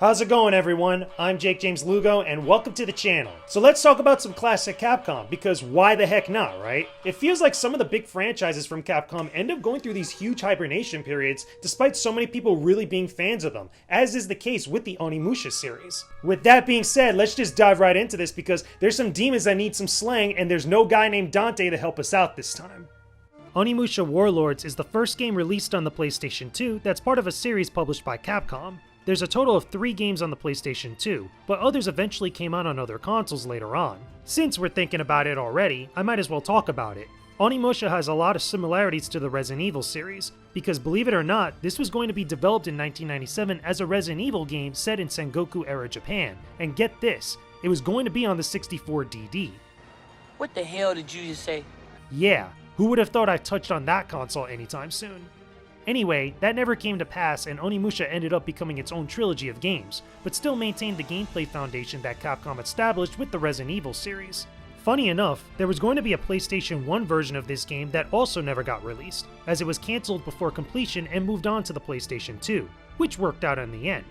How's it going, everyone? I'm Jakejames Lugo, and welcome to the channel. So let's talk about some classic Capcom, because why the heck not, right? It feels like some of the big franchises from Capcom end up going through these huge hibernation periods, despite so many people really being fans of them, as is the case with the Onimusha series. With that being said, let's just dive right into this, because there's some demons that need some slaying, and there's no guy named Dante to help us out this time. Onimusha Warlords is the first game released on the PlayStation 2 that's part of a series published by Capcom. There's a total of 3 games on the PlayStation 2, but others eventually came out on other consoles later on. Since we're thinking about it already, I might as well talk about it. Onimusha has a lot of similarities to the Resident Evil series, because believe it or not, this was going to be developed in 1997 as a Resident Evil game set in Sengoku-era Japan, and get this, it was going to be on the 64DD. What the hell did you just say? Yeah, who would have thought I touched on that console anytime soon? Anyway, that never came to pass, and Onimusha ended up becoming its own trilogy of games, but still maintained the gameplay foundation that Capcom established with the Resident Evil series. Funny enough, there was going to be a PlayStation 1 version of this game that also never got released, as it was cancelled before completion and moved on to the PlayStation 2, which worked out in the end.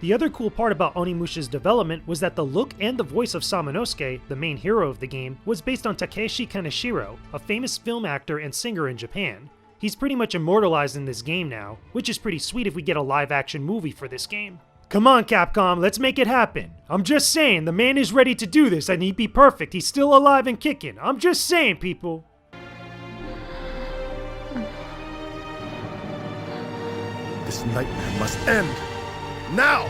The other cool part about Onimusha's development was that the look and the voice of Samanosuke, the main hero of the game, was based on Takeshi Kaneshiro, a famous film actor and singer in Japan. He's pretty much immortalized in this game now, which is pretty sweet if we get a live-action movie for this game. Come on, Capcom, let's make it happen. I'm just saying, the man is ready to do this and he'd be perfect. He's still alive and kicking. I'm just saying, people. This nightmare must end. Now!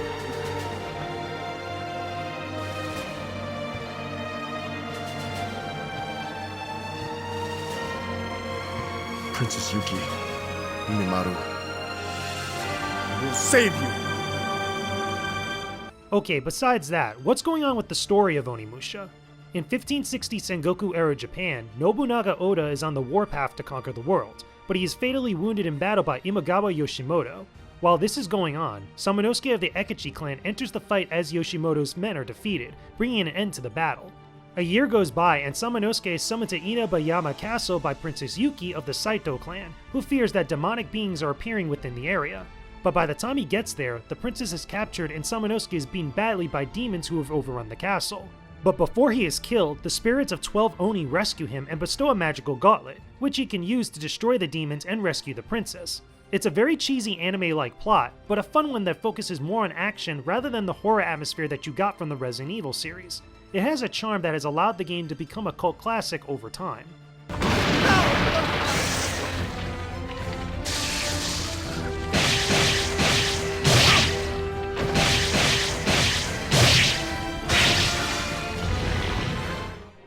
Princess Yuki, Unimaru, I will save you! Okay, besides that, what's going on with the story of Onimusha? In 1560 Sengoku-era Japan, Nobunaga Oda is on the warpath to conquer the world, but he is fatally wounded in battle by Imagawa Yoshimoto. While this is going on, Samanosuke of the Ekichi clan enters the fight as Yoshimoto's men are defeated, bringing an end to the battle. A year goes by and Samanosuke is summoned to Inabayama Castle by Princess Yuki of the Saito clan, who fears that demonic beings are appearing within the area. But by the time he gets there, the princess is captured and Samanosuke is beaten badly by demons who have overrun the castle. But before he is killed, the spirits of 12 Oni rescue him and bestow a magical gauntlet, which he can use to destroy the demons and rescue the princess. It's a very cheesy anime-like plot, but a fun one that focuses more on action rather than the horror atmosphere that you got from the Resident Evil series. It has a charm that has allowed the game to become a cult classic over time.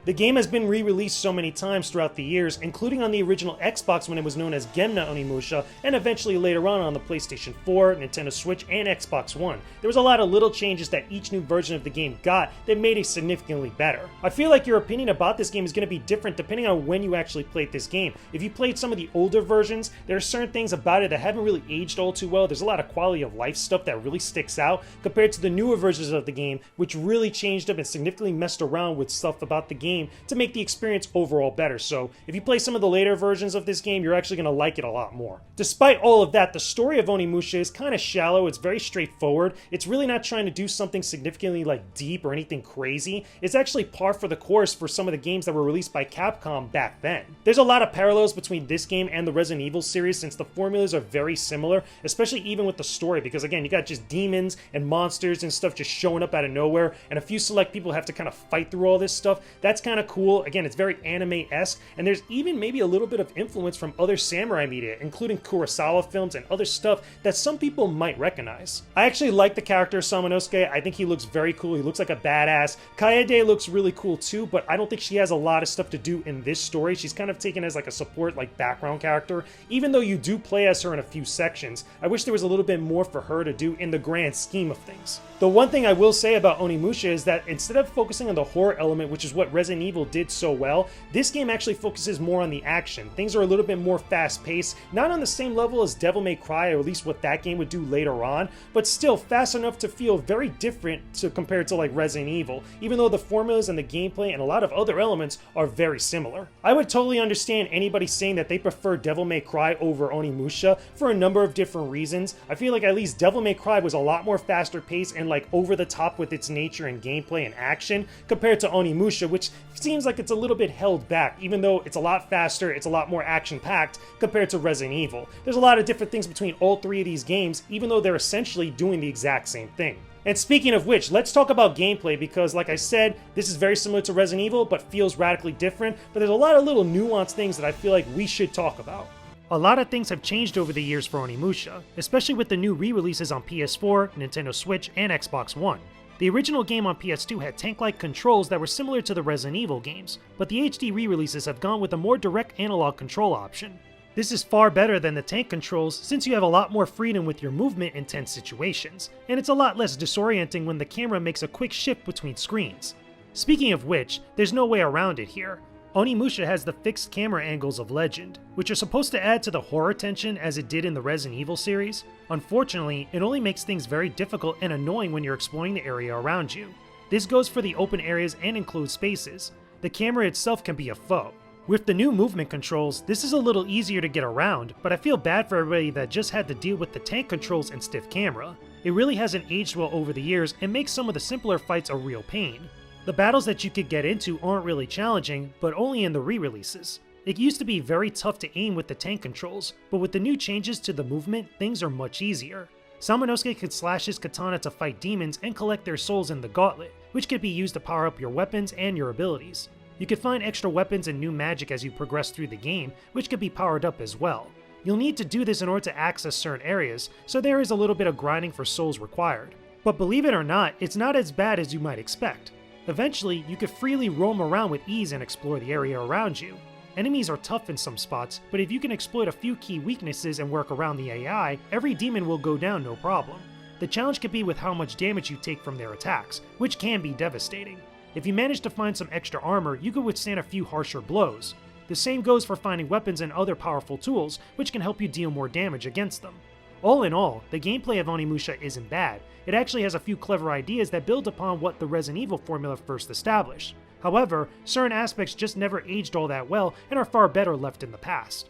The game has been re-released so many times throughout the years, including on the original Xbox when it was known as Gemna Onimusha, and eventually later on the PlayStation 4, Nintendo Switch, and Xbox One. There was a lot of little changes that each new version of the game got that made it significantly better. I feel like your opinion about this game is going to be different depending on when you actually played this game. If you played some of the older versions, there are certain things about it that haven't really aged all too well. There's a lot of quality of life stuff that really sticks out compared to the newer versions of the game, which really changed up and significantly messed around with stuff about the game to make the experience overall better. So if you play some of the later versions of this game, you're actually going to like it a lot more. Despite all of that, the story of Onimusha is kind of shallow. It's very straightforward. It's really not trying to do something significantly like deep or anything crazy. It's actually par for the course for some of the games that were released by Capcom back then. There's a lot of parallels between this game and the Resident Evil series since the formulas are very similar, especially even with the story, because again, you got just demons and monsters and stuff just showing up out of nowhere, and a few select people have to kind of fight through all this stuff. That's kind of cool. Again, it's very anime-esque, and there's even maybe a little bit of influence from other samurai media, including Kurosawa films and other stuff that some people might recognize. I actually like the character Samanosuke. I think he looks very cool. He looks like a badass. Kaede looks really cool too, but I don't think she has a lot of stuff to do in this story. She's kind of taken as like a support, like background character, even though you do play as her in a few sections. I wish there was a little bit more for her to do in the grand scheme of things. The one thing I will say about Onimusha is that instead of focusing on the horror element, which is what Resident Evil did so well, this game actually focuses more on the action. Things are a little bit more fast-paced, not on the same level as Devil May Cry, or at least what that game would do later on, but still fast enough to feel very different compared to like Resident Evil, even though the formulas and the gameplay and a lot of other elements are very similar. I would totally understand anybody saying that they prefer Devil May Cry over Onimusha for a number of different reasons. I feel like at least Devil May Cry was a lot more faster paced and like over the top with its nature and gameplay and action compared to Onimusha, which seems like it's a little bit held back, even though it's a lot faster, it's a lot more action-packed compared to Resident Evil. There's a lot of different things between all three of these games, even though they're essentially doing the exact same thing. And speaking of which, let's talk about gameplay because, like I said, this is very similar to Resident Evil, but feels radically different, but there's a lot of little nuanced things that I feel like we should talk about. A lot of things have changed over the years for Onimusha, especially with the new re-releases on PS4, Nintendo Switch, and Xbox One. The original game on PS2 had tank-like controls that were similar to the Resident Evil games, but the HD re-releases have gone with a more direct analog control option. This is far better than the tank controls since you have a lot more freedom with your movement in tense situations, and it's a lot less disorienting when the camera makes a quick shift between screens. Speaking of which, there's no way around it here. Onimusha has the fixed camera angles of Legend, which are supposed to add to the horror tension as it did in the Resident Evil series. Unfortunately, it only makes things very difficult and annoying when you're exploring the area around you. This goes for the open areas and enclosed spaces. The camera itself can be a foe. With the new movement controls, this is a little easier to get around, but I feel bad for everybody that just had to deal with the tank controls and stiff camera. It really hasn't aged well over the years and makes some of the simpler fights a real pain. The battles that you could get into aren't really challenging, but only in the re-releases. It used to be very tough to aim with the tank controls, but with the new changes to the movement, things are much easier. Samanosuke could slash his katana to fight demons and collect their souls in the gauntlet, which could be used to power up your weapons and your abilities. You can find extra weapons and new magic as you progress through the game, which can be powered up as well. You'll need to do this in order to access certain areas, so there is a little bit of grinding for souls required. But believe it or not, it's not as bad as you might expect. Eventually, you could freely roam around with ease and explore the area around you. Enemies are tough in some spots, but if you can exploit a few key weaknesses and work around the AI, every demon will go down no problem. The challenge could be with how much damage you take from their attacks, which can be devastating. If you manage to find some extra armor, you could withstand a few harsher blows. The same goes for finding weapons and other powerful tools, which can help you deal more damage against them. All in all, the gameplay of Onimusha isn't bad. It actually has a few clever ideas that build upon what the Resident Evil formula first established. However, certain aspects just never aged all that well and are far better left in the past.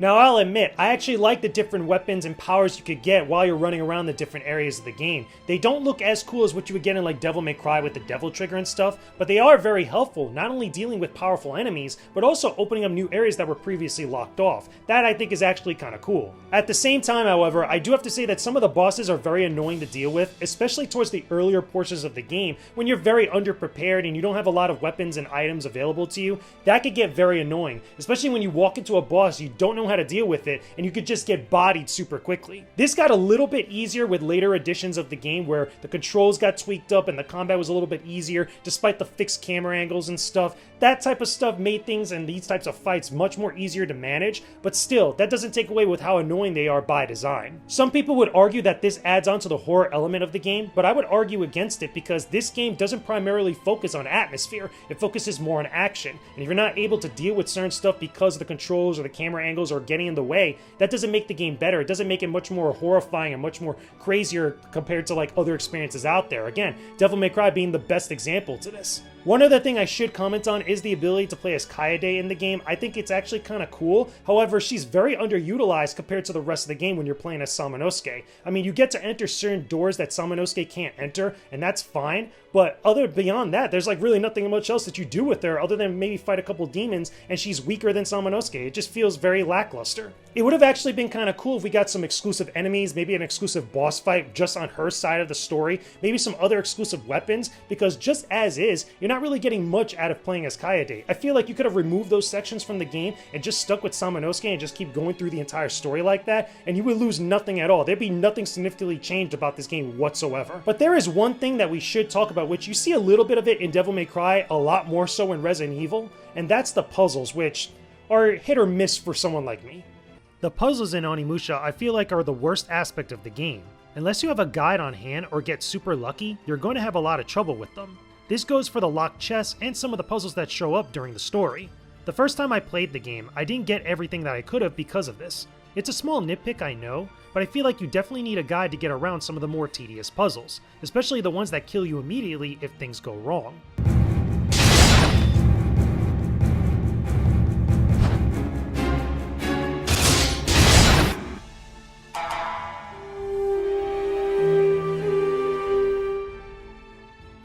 Now I'll admit, I actually like the different weapons and powers you could get while you're running around the different areas of the game. They don't look as cool as what you would get in like Devil May Cry with the Devil Trigger and stuff, but they are very helpful, not only dealing with powerful enemies, but also opening up new areas that were previously locked off. That I think is actually kind of cool. At the same time, however, I do have to say that some of the bosses are very annoying to deal with, especially towards the earlier portions of the game, when you're very underprepared and you don't have a lot of weapons and items available to you. That could get very annoying, especially when you walk into a boss you don't know how to deal with it and you could just get bodied super quickly. This got a little bit easier with later editions of the game where the controls got tweaked up and the combat was a little bit easier despite the fixed camera angles and stuff. That type of stuff made things and these types of fights much more easier to manage, but still, that doesn't take away with how annoying they are by design. Some people would argue that this adds on to the horror element of the game, but I would argue against it because this game doesn't primarily focus on atmosphere, it focuses more on action, and if you're not able to deal with certain stuff because the controls or the camera angles are getting in the way, that doesn't make the game better. It doesn't make it much more horrifying and much more crazier compared to like other experiences out there. Again, Devil May Cry being the best example to this. One other thing I should comment on is the ability to play as Kaede in the game. I think it's actually kind of cool. However, she's very underutilized compared to the rest of the game when you're playing as Samanosuke. I mean, you get to enter certain doors that Samanosuke can't enter, and that's fine. But beyond that, there's like really nothing much else that you do with her other than maybe fight a couple demons, and she's weaker than Samanosuke. It just feels very lackluster. It would have actually been kind of cool if we got some exclusive enemies, maybe an exclusive boss fight just on her side of the story, maybe some other exclusive weapons, because just as is, you're not really getting much out of playing as Kaede. I feel like you could have removed those sections from the game and just stuck with Samanosuke and just keep going through the entire story like that, and you would lose nothing at all. There'd be nothing significantly changed about this game whatsoever. But there is one thing that we should talk about, which you see a little bit of it in Devil May Cry, a lot more so in Resident Evil, and that's the puzzles, which are hit or miss for someone like me. The puzzles in Onimusha I feel like are the worst aspect of the game. Unless you have a guide on hand or get super lucky, you're going to have a lot of trouble with them. This goes for the locked chests and some of the puzzles that show up during the story. The first time I played the game, I didn't get everything that I could have because of this. It's a small nitpick, I know, but I feel like you definitely need a guide to get around some of the more tedious puzzles, especially the ones that kill you immediately if things go wrong.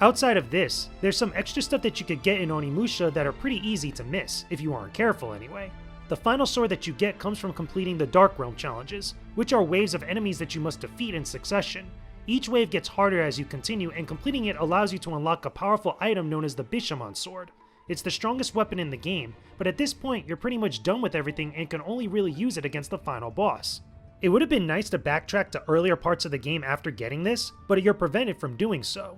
Outside of this, there's some extra stuff that you could get in Onimusha that are pretty easy to miss, if you aren't careful anyway. The final sword that you get comes from completing the Dark Realm challenges, which are waves of enemies that you must defeat in succession. Each wave gets harder as you continue, and completing it allows you to unlock a powerful item known as the Bishamon sword. It's the strongest weapon in the game, but at this point you're pretty much done with everything and can only really use it against the final boss. It would have been nice to backtrack to earlier parts of the game after getting this, but you're prevented from doing so.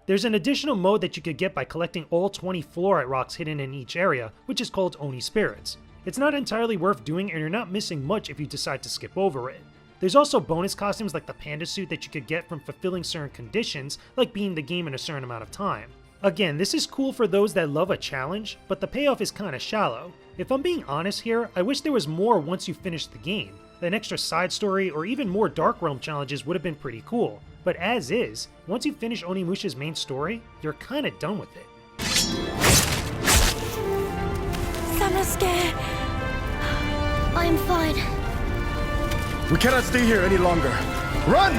There's an additional mode that you could get by collecting all 20 fluorite rocks hidden in each area, which is called Oni Spirits. It's not entirely worth doing, and you're not missing much if you decide to skip over it. There's also bonus costumes like the panda suit that you could get from fulfilling certain conditions, like beating the game in a certain amount of time. Again, this is cool for those that love a challenge, but the payoff is kinda shallow. If I'm being honest here, I wish there was more once you finish the game. An extra side story or even more Dark Realm challenges would have been pretty cool. But as is, once you finish Onimusha's main story, you're kinda done with it. Sasuke! I'm fine. We cannot stay here any longer. Run!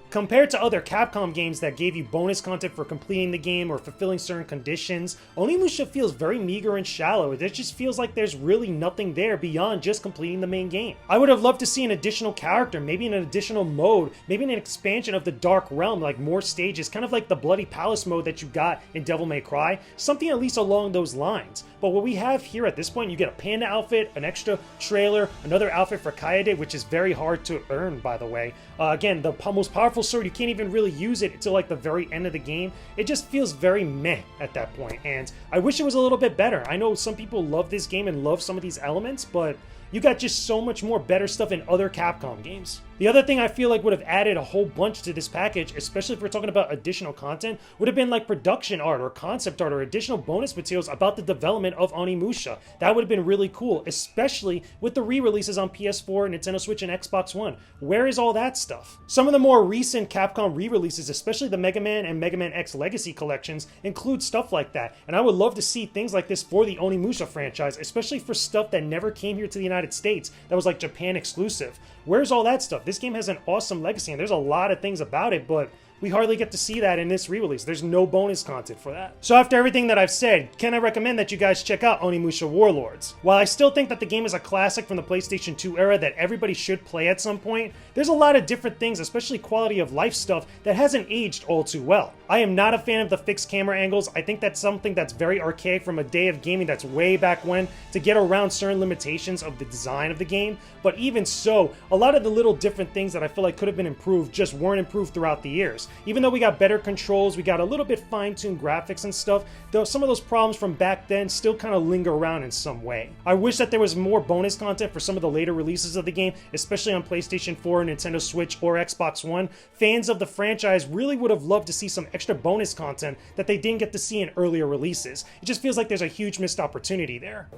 Compared to other Capcom games that gave you bonus content for completing the game or fulfilling certain conditions, Onimusha feels very meager and shallow. It just feels like there's really nothing there beyond just completing the main game. I would have loved to see an additional character, maybe an additional mode, maybe an expansion of the Dark Realm, like more stages, kind of like the Bloody Palace mode that you got in Devil May Cry, something at least along those lines. But what we have here at this point, you get a panda outfit, an extra trailer, another outfit for Kaede, which is very hard to earn, by the way. Again, the most powerful sword, you can't even really use it until like the very end of the game. It just feels very meh at that point, and I wish it was a little bit better. I know some people love this game and love some of these elements, but you got just so much more better stuff in other Capcom games. The other thing I feel like would have added a whole bunch to this package, especially if we're talking about additional content, would have been like production art or concept art or additional bonus materials about the development of Onimusha. That would have been really cool, especially with the re-releases on PS4, Nintendo Switch, and Xbox One. Where is all that stuff? Some of the more recent Capcom re-releases, especially the Mega Man and Mega Man X Legacy collections, include stuff like that, and I would love to see things like this for the Onimusha franchise, especially for stuff that never came here to the United States, that was like Japan exclusive. Where's all that stuff? This game has an awesome legacy, and there's a lot of things about it, but we hardly get to see that in this re-release. There's no bonus content for that. So after everything that I've said, can I recommend that you guys check out Onimusha Warlords? While I still think that the game is a classic from the PlayStation 2 era that everybody should play at some point, there's a lot of different things, especially quality of life stuff, that hasn't aged all too well. I am not a fan of the fixed camera angles. I think that's something that's very archaic from a day of gaming that's way back when to get around certain limitations of the design of the game. But even so, a lot of the little different things that I feel like could have been improved just weren't improved throughout the years. Even though we got better controls, we got a little bit fine-tuned graphics and stuff, though some of those problems from back then still kind of linger around in some way. I wish that there was more bonus content for some of the later releases of the game, especially on PlayStation 4, Nintendo Switch, or Xbox One. Fans of the franchise really would have loved to see some extra bonus content that they didn't get to see in earlier releases. It just feels like there's a huge missed opportunity there.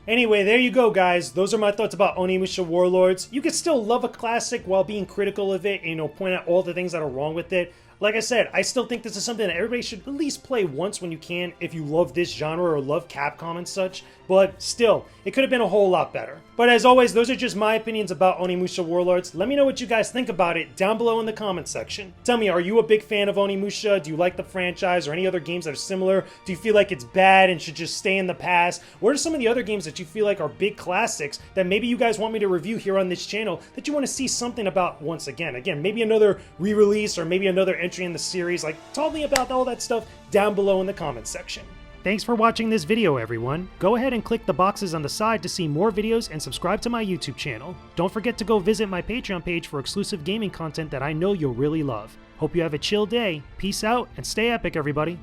Anyway, there you go, guys. Those are my thoughts about Onimusha Warlords. You can still love a classic while being critical of it and, point out all the things that are wrong with it. Like I said, I still think this is something that everybody should at least play once when you can if you love this genre or love Capcom and such, but still, it could have been a whole lot better. But as always, those are just my opinions about Onimusha Warlords. Let me know what you guys think about it down below in the comment section. Tell me, are you a big fan of Onimusha? Do you like the franchise or any other games that are similar? Do you feel like it's bad and should just stay in the past? What are some of the other games that you feel like are big classics that maybe you guys want me to review here on this channel that you want to see something about once again? Again, maybe another re-release or maybe another entry in the series. Like, tell me about all that stuff down below in the comment section. Thanks for watching this video, everyone. Go ahead and click the boxes on the side to see more videos and subscribe to my YouTube channel. Don't forget to go visit my Patreon page for exclusive gaming content that I know you'll really love. Hope you have a chill day. Peace out and stay epic, everybody.